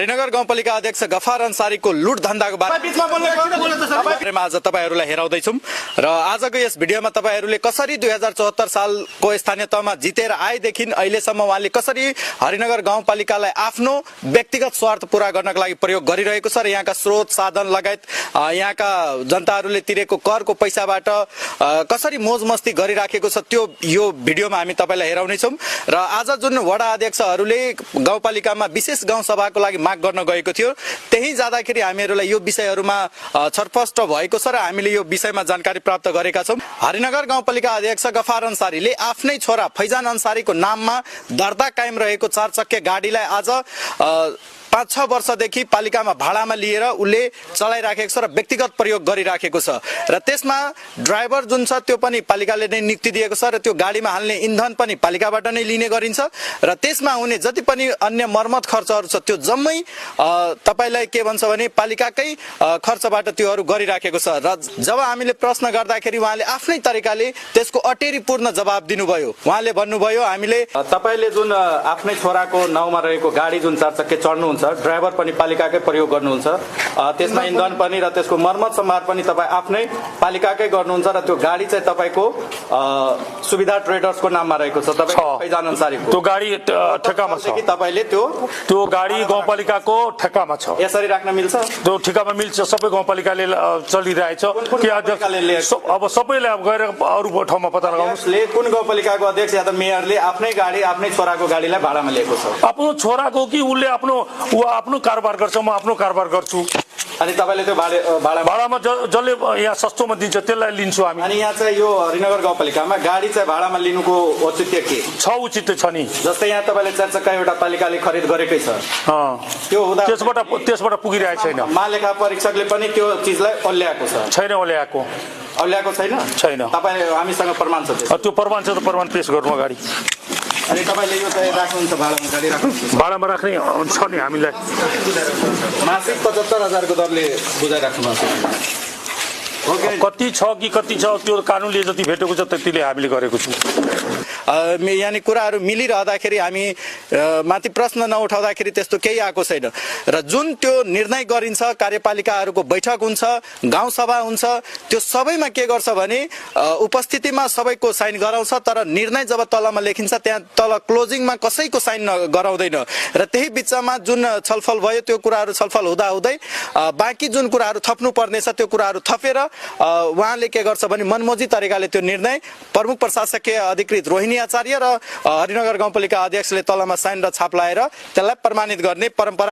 हरिनगर गाउँपालिका अध्यक्ष गफार अन्सारीको लुट धन्दाको बारेमा आज तपाईहरुलाई हेराउँदैछौं र आजको यस भिडियोमा तपाईहरुले कसरी 2074 सालको स्थानीय तहमा जितेर आएदेखि अहिलेसम्म उहाँले कसरी हरिनगर गाउँपालिकालाई आफ्नो व्यक्तिगत स्वार्थ पूरा गर्नका लागि प्रयोग गरिरहेको छ र यहाँका स्रोत साधन लगायत यहाँका जनताहरूले तिरेको करको पैसाबाट कसरी मोजमस्ती गरिराखेको छ त्यो यो भिडियोमा हामी तपाईलाई हेराउने छौं र आज जुन वडा अध्यक्षहरूले गाउँपालिकामा विशेष गाउँ सभाको लागि माग गर्न गएको थियो त्यही जाँदाखेरि हामीहरुलाई यो विषयहरुमा छरपष्ट भएको छ र हामीले यो विषयमा जानकारी प्राप्त गरेका छौं। हरिनगर गाउँपालिका अध्यक्ष गफार अन्सारीले आफ्नै छोरा फैजान अन्सारीको नाममा दर्ता कायम रहेको 4 चक्के गाडीलाई आज 5-6 वर्षदेखि पालिकामा भाडामा लिएर उले चलाइराखेको छ र व्यक्तिगत प्रयोग गरिराखेको छ र त्यसमा ड्राइभर जुन छ त्यो पनि पालिकाले नै नियुक्ति दिएको छ र त्यो गाडीमा हाल्ने इन्धन पनि पालिकाबाट नै लिने गरिन्छ र त्यसमा हुने जति पनि अन्य मर्मत खर्चहरु छ त्यो जम्मै तपाईलाई के भन्छ भने पालिकाकै खर्चबाट त्योहरु गरिराखेको छ र जब हामीले प्रश्न गर्दाखेरि उहाँले आफ्नै तरिकाले त्यसको अटेरीपूर्ण जवाब दिनुभयो। उहाँले भन्नुभयो हामीले तपाईले जुन आफ्नै छोराको नाउँमा रहेको गाडी जुन 4 चक्के चढ्नु ड्राइभर पनि पालिकाकै प्रयोग गर्नुहुन्छ त्यसमा इन्धन पनि र त्यसको मर्मत सम्हार पनि तपाई आफ्नै पालिकाकै गर्नुहुन्छ र त्यो गाडी चाहिँ तपाईको सुविधा ट्रेडर्सको नाममा रहेको छ तपाईको फैजान अन्सारीको त्यो गाडी ठेकामा छ कि तपाईले त्यो गाडी गाउँपालिकाको ठेकामा छ यसरी राख्न मिल्छ त्यो ठेकामा मिल्छ सबै गाउँपालिकाले चलिरहेछ के अध्यक्षले अब सबैले अब गएर अरु ठाउँमा पत्ता लगाउनुले कुन गाउँपालिकाको अध्यक्ष या त मेयरले आफ्नै गाडी आफ्नै छोराको गाडीलाई भाडामा लिएको छ आफ्नो छोराको कि उले आफ्नो कारोबार गर्छ म आफ्नो कारोबार गर्छु अनि तपाईले त्यो भाडामा जसले यहाँ सस्तोमा दिन्छ त्यसलाई लिन्छु हामी। अनि यहाँ चाहिँ यो हरिनगर गाउँपालिकामा गाडी चाहिँ भाडामा लिनुको औचित्य के छ? औचित्य छ नि जस्तै यहाँ तपाईले 4 चक्का एउटा पालिकाले खरिद गरेकै छ त्यो हुँदा त्यसबाट पुगिरहेको छैन महालेखा परीक्षकले पनि त्यो चीजलाई ओल्याएको छैन ओल्याएको छैन तपाई हामीसँग प्रमाण छ त्यो प्रमाण छ त प्रमाण पेश गर्नु अगाडि अनि तपाईले यो चाहिँ राख्नुहुन्छ भाडामा गाडी राख्नुहुन्छ भाडामा राख्ने छ नि हामीलाई मासिक 75,000 को दरले बुझाइ राख्नु भएको कति छ कि कति छ त्यो कानुनले जति भेटेको छ त्यतिले हामीले गरेको छु यानी कुराहरु मिलिरहँदाखेरि हामी माथि प्रश्न नउठाउँदाखेरि त्यस्तो केही आएको छैन र जुन त्यो निर्णय गरिन्छ कार्यपालिकाहरुको बैठक हुन्छ गाउँ सभा हुन्छ त्यो सबैमा के गर्छ भने उपस्थितिमा सबैको साइन गराउँछ तर निर्णय जब तलमा लेखिन्छ त्यहाँ तल क्लोजिङमा कसैको साइन गराउँदैन र त्यही बीचमा जुन छलफल भयो त्यो कुराहरु छलफल हुँदा हुँदै बाँकी जुन कुराहरु थप्नु पर्ने छ त्यो कुराहरु थपेर उहाँले के गर्छ भने मनमोजी तरिकाले त्यो निर्णय प्रमुख प्रशासकीय अधिकृत रोहिणी आचार्य र हरिनगर गाउँपालिका अध्यक्षले तलमा साइन र छाप लाएर त्यसलाई प्रमाणित गर्ने परम्परा